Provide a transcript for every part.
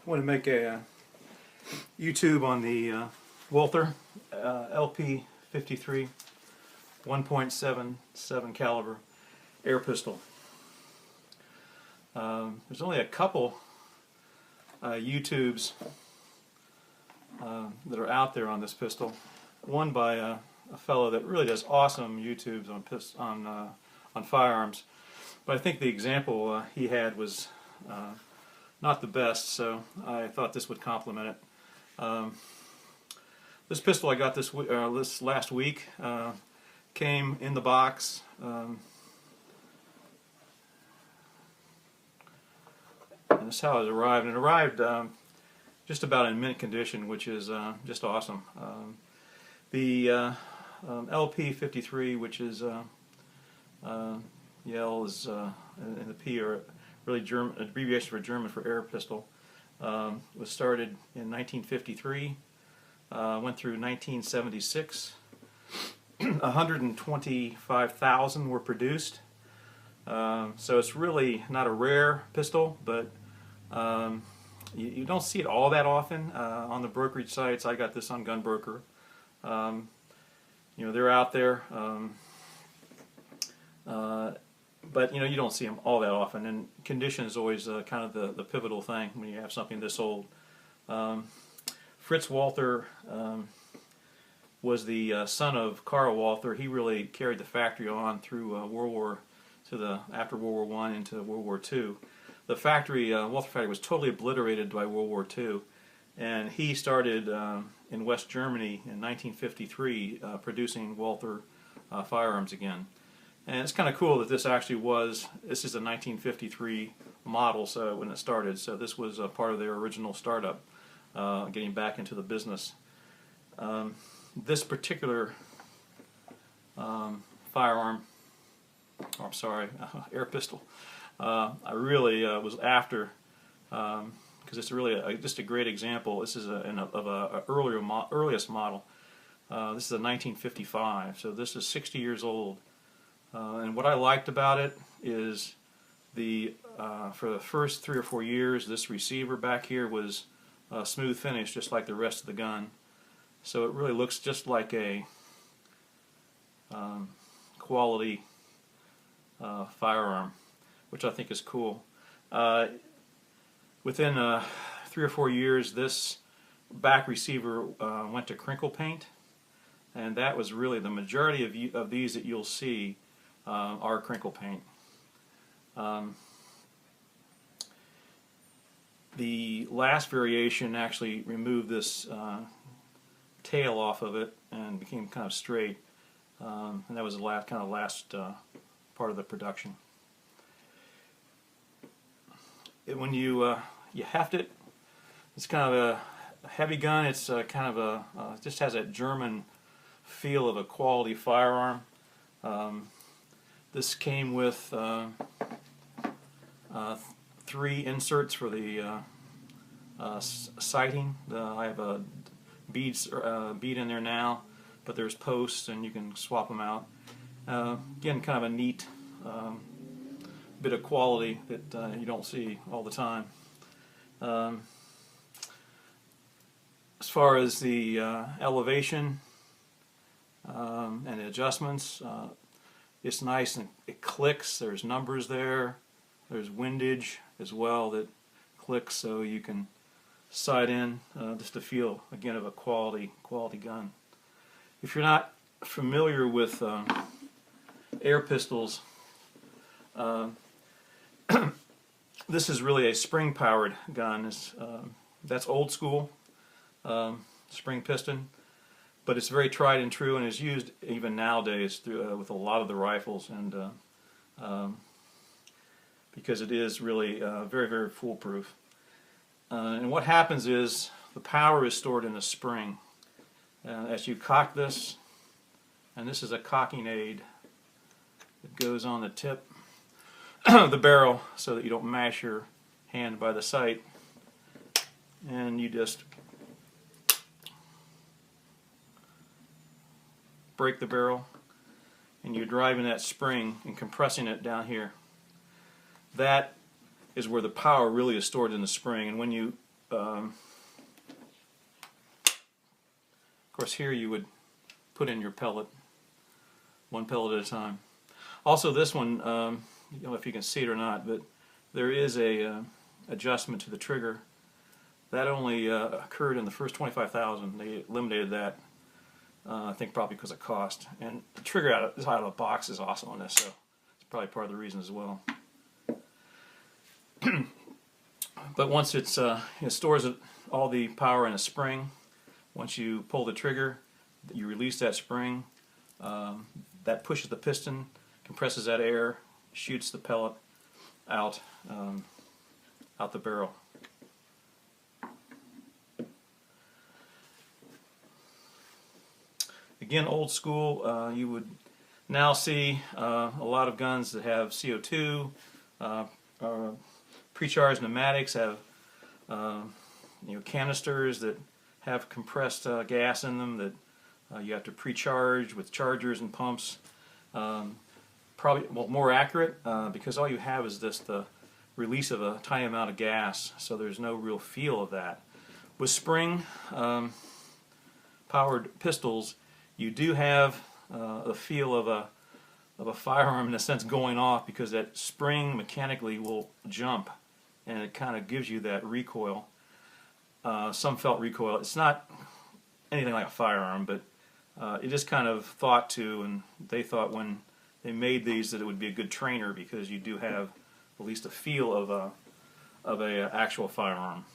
want to make a YouTube on the Walther LP53 1.77 caliber air pistol. There's only a couple YouTubes that are out there on this pistol. One by a fellow that really does awesome YouTubes on firearms, but I think the example he had was not the best, so I thought this would complement it. This pistol I got this last week came in the box. And this is how it arrived. It arrived just about in mint condition, which is just awesome. The LP53, which is the L is and the P are really German, abbreviation for German for air pistol. Was started in 1953, went through 1976. 125,000 were produced. So it's really not a rare pistol, but you don't see it all that often on the brokerage sites. I got this on Gunbroker. You know, they're out there, but you don't see them all that often. And condition is always kind of the pivotal thing when you have something this old. Fritz Walther was the son of Carl Walther. He really carried the factory on through after World War I into World War II. The factory, Walther factory, was totally obliterated by World War II, and he started in West Germany in 1953 producing Walther firearms again. And it's kind of cool that this is a 1953 model, so when it started, so this was part of their original startup, getting back into the business. This particular firearm, air pistol, I really was after, because it's really just a great example. This is of a earliest model. This is a 1955, so this is 60 years old. And what I liked about it is for the first 3 or 4 years, this receiver back here was smooth finish, just like the rest of the gun. So it really looks just like a quality firearm, which I think is cool. Within 3 or 4 years, this back receiver went to crinkle paint, and that was really the majority of these that you'll see are crinkle paint. The last variation actually removed this tail off of it and became kind of straight, and that was the last part of the production. When you heft it, it's kind of a heavy gun. It's kind of just has that German feel of a quality firearm. This came with 3 inserts for the sighting. I have a bead in there now, but there's posts and you can swap them out. Again, kind of a neat bit of quality that you don't see all the time. As far as the elevation and the adjustments, it's nice and it clicks. There's numbers there. There's windage as well that clicks, so you can sight in just to feel again of a quality gun. If you're not familiar with air pistols, this is really a spring-powered gun. That's old school spring piston, but it's very tried and true and is used even nowadays with a lot of the rifles, and because it is really very, very foolproof. And what happens is the power is stored in a spring. As you cock this, and this is a cocking aid that goes on the tip of the barrel so that you don't mash your hand by the sight, and you just break the barrel, and you're driving that spring and compressing it down here. That is where the power really is stored in the spring, and when you of course, here you would put in your pellet, one pellet at a time. Also, this one, I don't know if you can see it or not, but there is a adjustment to the trigger. That only occurred in the first 25,000. They eliminated that, I think probably because of cost. And the trigger out of the box is awesome on this, so it's probably part of the reason as well. But once it stores all the power in a spring. Once you pull the trigger, you release that spring. That pushes the piston, compresses that air, shoots the pellet out the barrel. Again, old school. You would now see a lot of guns that have CO2. Pre-charged pneumatics have canisters that have compressed gas in them that you have to pre-charge with chargers and pumps. Probably more accurate because all you have is the release of a tiny amount of gas, so there's no real feel of that. With spring powered pistols, you do have the feel of a firearm in a sense going off, because that spring mechanically will jump and it kind of gives you that recoil. Some felt recoil. It's not anything like a firearm, but it is kind of thought to, and they thought when they made these that it would be a good trainer, because you do have at least a feel of a actual firearm.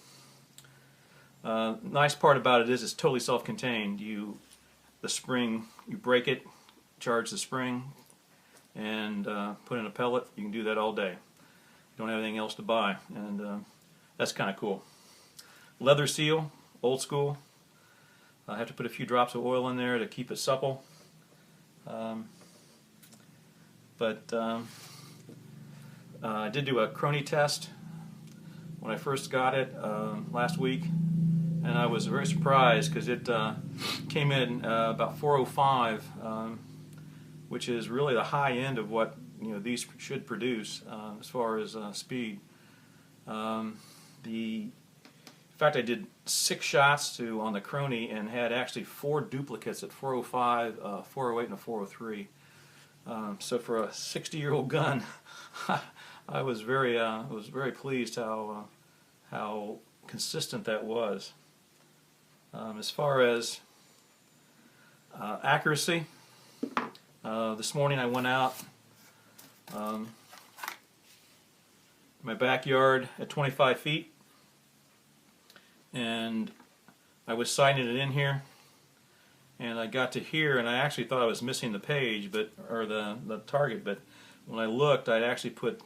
Nice part about it is it's totally self-contained. The spring, you break it, charge the spring, and put in a pellet. You can do that all day. You don't have anything else to buy, and that's kind of cool. Leather seal, old school. I have to put a few drops of oil in there to keep it supple. I did do a crony test when I first got it last week, and I was very surprised because it came in about 405, which is really the high end of what these should produce as far as speed. In fact, I did 6 shots on the crony and had actually 4 duplicates at 405, 408, and a 403. So for a 60-year-old gun, I was very pleased how consistent that was. As far as accuracy, this morning I went out in my backyard at 25 feet, and I was sighting it in here, and I got to here, and I actually thought I was missing the page, or the target, but when I looked, I'd actually put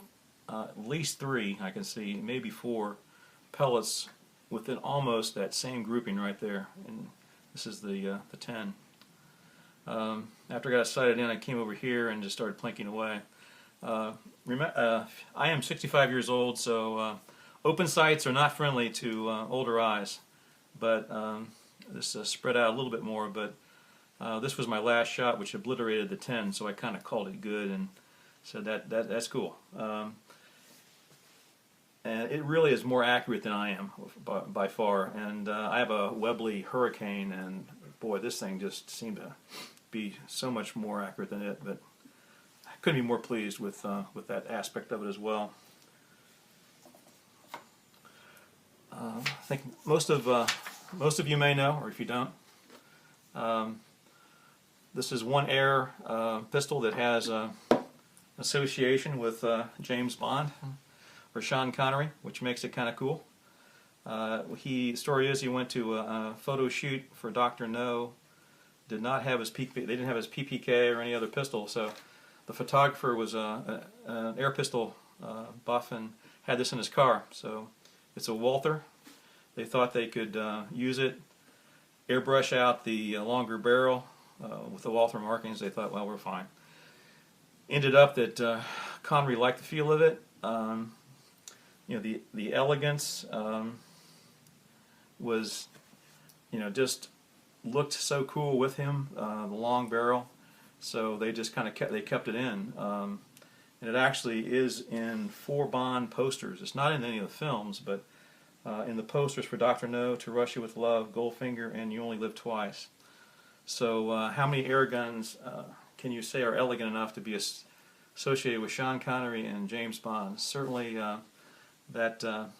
at least 3, I can see, maybe 4 pellets within almost that same grouping right there, and this is the 10. After I got sighted in, I came over here and just started plinking away. I am 65 years old, so open sights are not friendly to older eyes, but this spread out a little bit more, but this was my last shot, which obliterated the 10, so I kind of called it good and said that's cool. And it really is more accurate than I am by far, and I have a Webley Hurricane, and boy, this thing just seemed to be so much more accurate than it, but I couldn't be more pleased with that aspect of it as well. I think most of you may know, or if you don't, this is one air pistol that has association with James Bond or Sean Connery, which makes it kind of cool. The story is he went to a photo shoot for Dr. No, did not have his they didn't have his PPK or any other pistol, so the photographer was an air pistol buff and had this in his car. So it's a Walther. They thought they could use it, airbrush out the longer barrel with the Walther markings. They thought, well, we're fine. Ended up that Connery liked the feel of it. The elegance was, just looked so cool with him, the long barrel. So they just kind of kept it in. And it actually is in 4 Bond posters. It's not in any of the films, but in the posters for Dr. No, To Rush You With Love, Goldfinger, and You Only Live Twice. So how many air guns can you say are elegant enough to be associated with Sean Connery and James Bond? Certainly that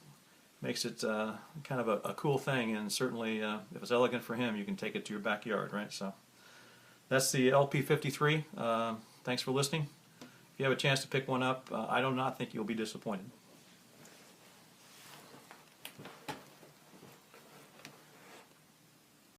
makes it kind of a cool thing, and certainly if it's elegant for him, you can take it to your backyard, right? So that's the LP53. Thanks for listening. If you have a chance to pick one up, I do not think you'll be disappointed.